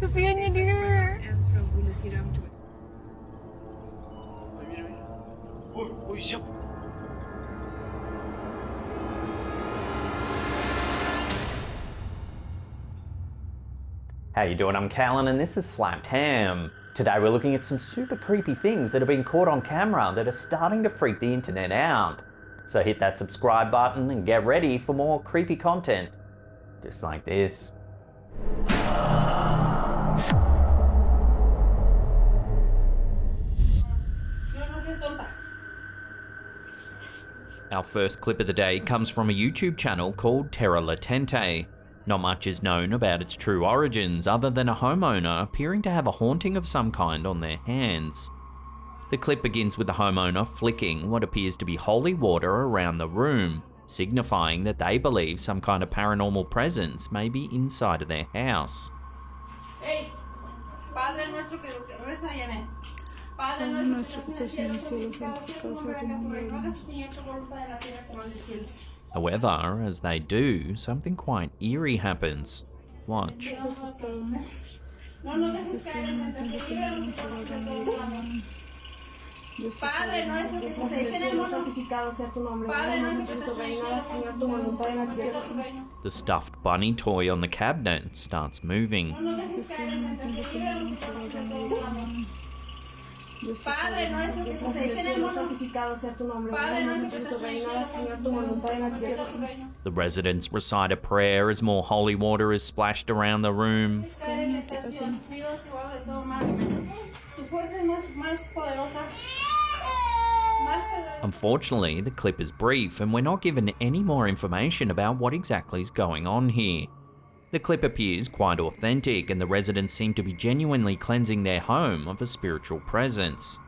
Kasihan niya, dear. How you doing? I'm Callan and this is Slapped Ham. Today we're looking at some super creepy things that have been caught on camera that are starting to freak the internet out. So hit that subscribe button and get ready for more creepy content. Just like this. Our first clip of the day comes from a YouTube channel called Terra Latente. Not much is known about its true origins other than a homeowner appearing to have a haunting of some kind on their hands. The clip begins with the homeowner flicking what appears to be holy water around the room, signifying that they believe some kind of paranormal presence may be inside of their house. Hey, Padre nuestro que reza viene. Padre nuestro que estás en el cielo, santificado sea tu nombre. However, as they do, something quite eerie happens. Watch. Padre nuestro que estás en el cielo, santificado sea tu nombre. Padre nuestro que estás en el cielo, Señor, tu voluntad en la tierra. The stuffed bunny toy on the cabinet starts moving. Padre nuestro que estás en el cielo, santificado sea tu nombre. Padre nuestro que estás en el cielo, Señor, tu voluntad en la tierra. The residents recite a prayer as more holy water is splashed around the room. Unfortunately, the clip is brief and we're not given any more information about what exactly is going on here. The clip appears quite authentic and the residents seem to be genuinely cleansing their home of a spiritual presence.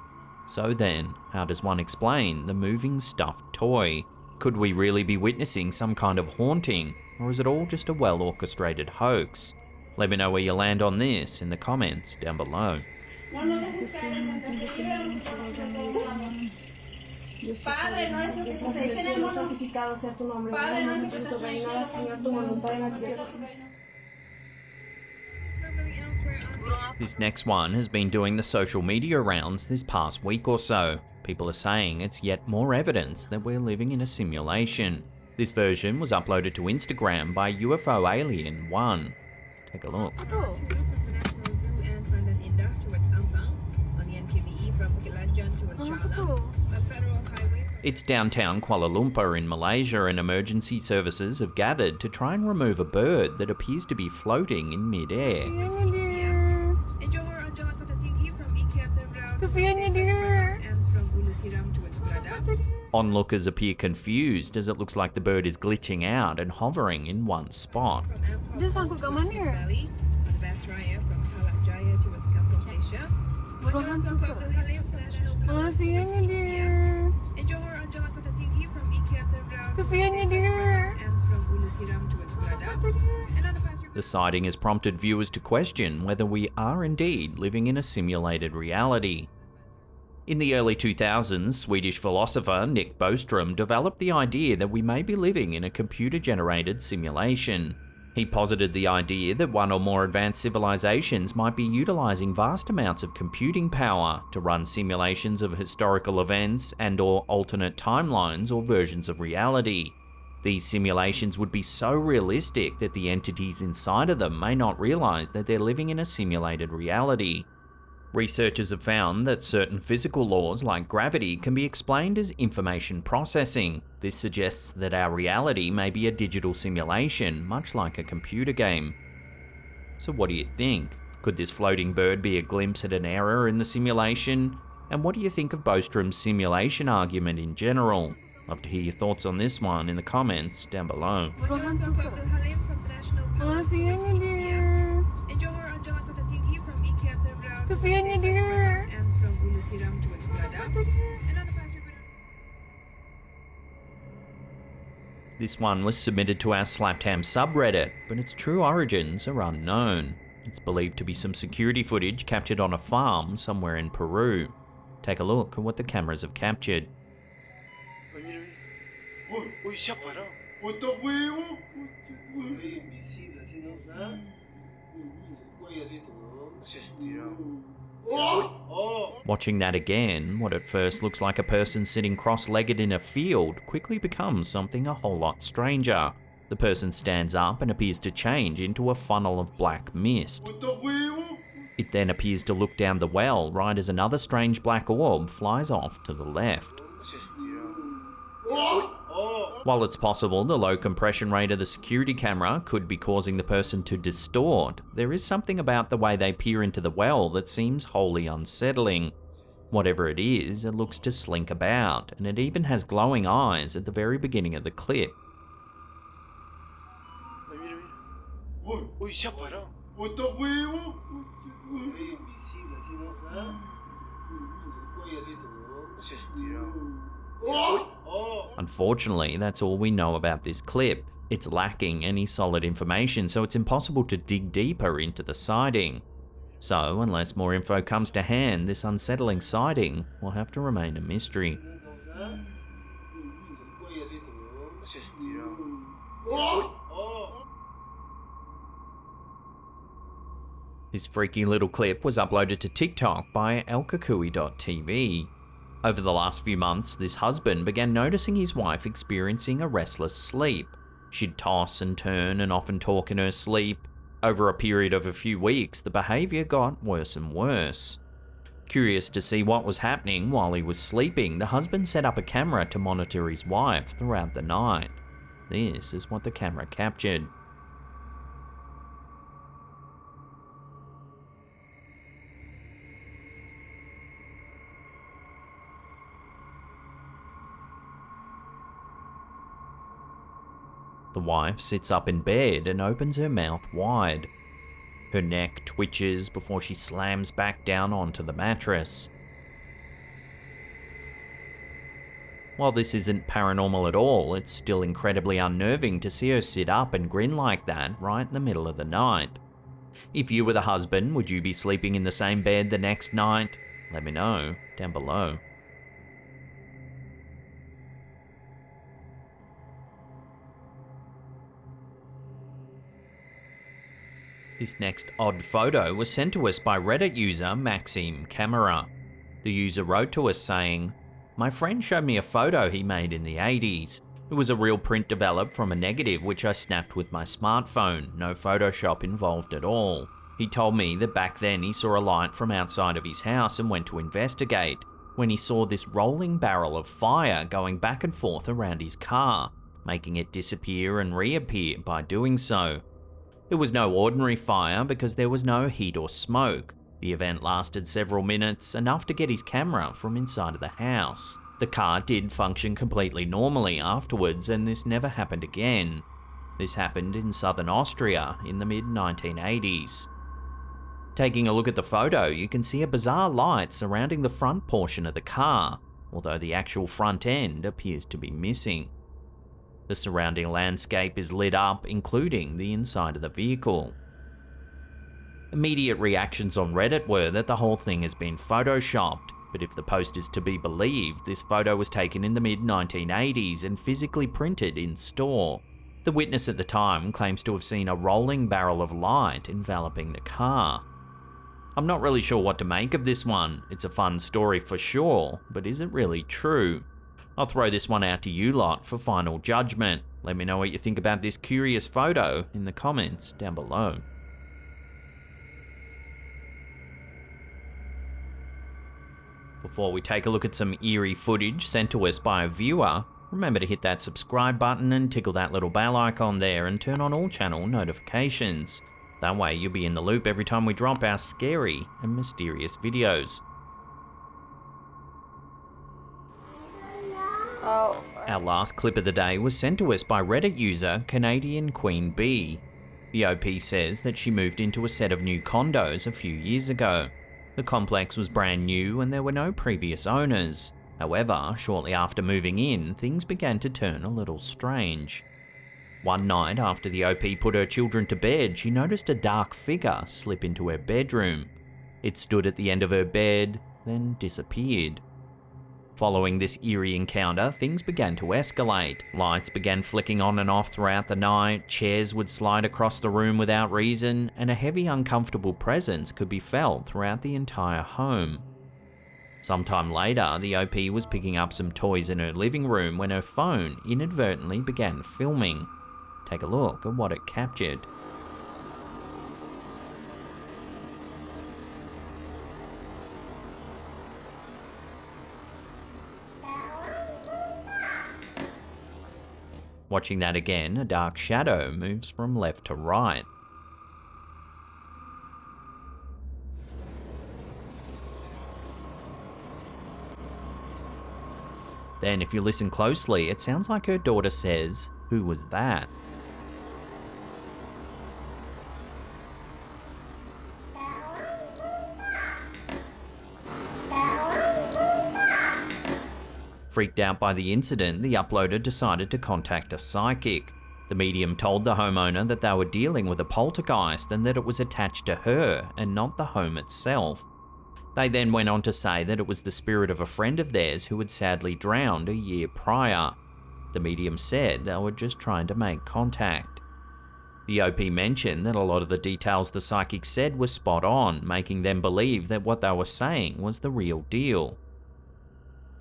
So then, how does one explain the moving stuffed toy? Could we really be witnessing some kind of haunting, or is it all just a well-orchestrated hoax? Let me know where you land on this in the comments down below. Padre nuestro que estás en el cielo, santificado sea tu nombre. Padre nuestro que estás en el cielo, Señor, tu voluntad en la tierra. This next one has been doing the social media rounds this past week or so. People are saying it's yet more evidence that we're living in a simulation. This version was uploaded to Instagram by UFO Alien 1. Take a look. It's downtown Kuala Lumpur in Malaysia and emergency services have gathered to try and remove a bird that appears to be floating in mid-air. Onlookers appear confused as it looks like the bird is glitching out and hovering in one spot. The sighting has prompted viewers to question whether we are indeed living in a simulated reality. In the early 2000s, Swedish philosopher Nick Bostrom developed the idea that we may be living in a computer-generated simulation. He posited the idea that one or more advanced civilizations might be utilizing vast amounts of computing power to run simulations of historical events and/or alternate timelines or versions of reality. These simulations would be so realistic that the entities inside of them may not realize that they're living in a simulated reality. Researchers have found that certain physical laws like gravity can be explained as information processing. This suggests that our reality may be a digital simulation, much like a computer game. So what do you think? Could this floating bird be a glimpse at an error in the simulation? And what do you think of Bostrom's simulation argument in general? Love to hear your thoughts on this one in the comments down below. This one was submitted to our Slapped Ham subreddit, but its true origins are unknown. It's believed to be some security footage captured on a farm somewhere in Peru. Take a look at what the cameras have captured. Watching that again, what at first looks like a person sitting cross-legged in a field quickly becomes something a whole lot stranger. The person stands up and appears to change into a funnel of black mist. It then appears to look down the well right as another strange black orb flies off to the left. While it's possible the low compression rate of the security camera could be causing the person to distort, there is something about the way they peer into the well that seems wholly unsettling. Whatever it is, it looks to slink about, and it even has glowing eyes at the very beginning of the clip. Unfortunately, that's all we know about this clip. It's lacking any solid information, so it's impossible to dig deeper into the sighting. So, unless more info comes to hand, this unsettling sighting will have to remain a mystery. This freaky little clip was uploaded to TikTok by elkakui.tv. Over the last few months, this husband began noticing his wife experiencing a restless sleep. She'd toss and turn and often talk in her sleep. Over a period of a few weeks, the behaviour got worse and worse. Curious to see what was happening while he was sleeping, the husband set up a camera to monitor his wife throughout the night. This is what the camera captured. The wife sits up in bed and opens her mouth wide. Her neck twitches before she slams back down onto the mattress. While this isn't paranormal at all, it's still incredibly unnerving to see her sit up and grin like that right in the middle of the night. If you were the husband, would you be sleeping in the same bed the next night? Let me know down below. This next odd photo was sent to us by Reddit user Maxime Camera. The user wrote to us saying, "My friend showed me a photo he made in the 80s. It was a real print developed from a negative which I snapped with my smartphone, no Photoshop involved at all. He told me that back then he saw a light from outside of his house and went to investigate, when he saw this rolling barrel of fire going back and forth around his car, making it disappear and reappear by doing so. It was no ordinary fire because there was no heat or smoke. The event lasted several minutes, enough to get his camera from inside of the house. The car did function completely normally afterwards, and this never happened again. This happened in southern Austria in the mid-1980s. Taking a look at the photo, you can see a bizarre light surrounding the front portion of the car, although the actual front end appears to be missing. The surrounding landscape is lit up, including the inside of the vehicle. Immediate reactions on Reddit were that the whole thing has been photoshopped, but if the post is to be believed, this photo was taken in the mid-1980s and physically printed in store. The witness at the time claims to have seen a rolling barrel of light enveloping the car. I'm not really sure what to make of this one. It's a fun story for sure, but is it really true? I'll throw this one out to you lot for final judgment. Let me know what you think about this curious photo in the comments down below. Before we take a look at some eerie footage sent to us by a viewer, remember to hit that subscribe button and tickle that little bell icon there and turn on all channel notifications. That way you'll be in the loop every time we drop our scary and mysterious videos. Our last clip of the day was sent to us by Reddit user Canadian Queen Bee. The OP says that she moved into a set of new condos a few years ago. The complex was brand new and there were no previous owners. However, shortly after moving in, things began to turn a little strange. One night after the OP put her children to bed, she noticed a dark figure slip into her bedroom. It stood at the end of her bed, then disappeared. Following this eerie encounter, things began to escalate. Lights began flicking on and off throughout the night, chairs would slide across the room without reason, and a heavy, uncomfortable presence could be felt throughout the entire home. Sometime later, the OP was picking up some toys in her living room when her phone inadvertently began filming. Take a look at what it captured. Watching that again, a dark shadow moves from left to right. Then, if you listen closely, it sounds like her daughter says, "Who was that?" Freaked out by the incident, the uploader decided to contact a psychic. The medium told the homeowner that they were dealing with a poltergeist and that it was attached to her and not the home itself. They then went on to say that it was the spirit of a friend of theirs who had sadly drowned a year prior. The medium said they were just trying to make contact. The OP mentioned that a lot of the details the psychic said were spot on, making them believe that what they were saying was the real deal.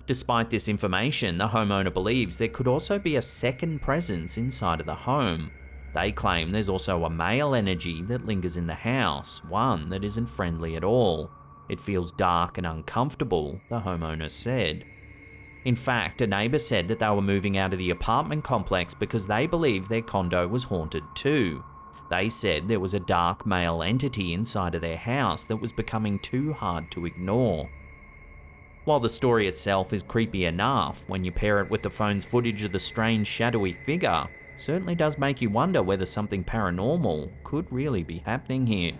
Despite this information, the homeowner believes there could also be a second presence inside of the home. They claim there's also a male energy that lingers in the house, one that isn't friendly at all. It feels dark and uncomfortable, the homeowner said. In fact, a neighbour said that they were moving out of the apartment complex because they believed their condo was haunted too. They said there was a dark male entity inside of their house that was becoming too hard to ignore. While the story itself is creepy enough, when you pair it with the phone's footage of the strange shadowy figure, it certainly does make you wonder whether something paranormal could really be happening here.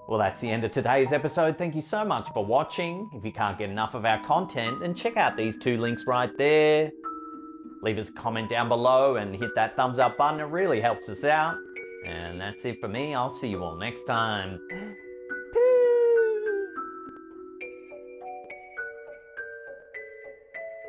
Well, that's the end of today's episode. Thank you so much for watching. If you can't get enough of our content, then check out these two links right there. Leave us a comment down below and hit that thumbs up button. It really helps us out. And that's it for me. I'll see you all next time.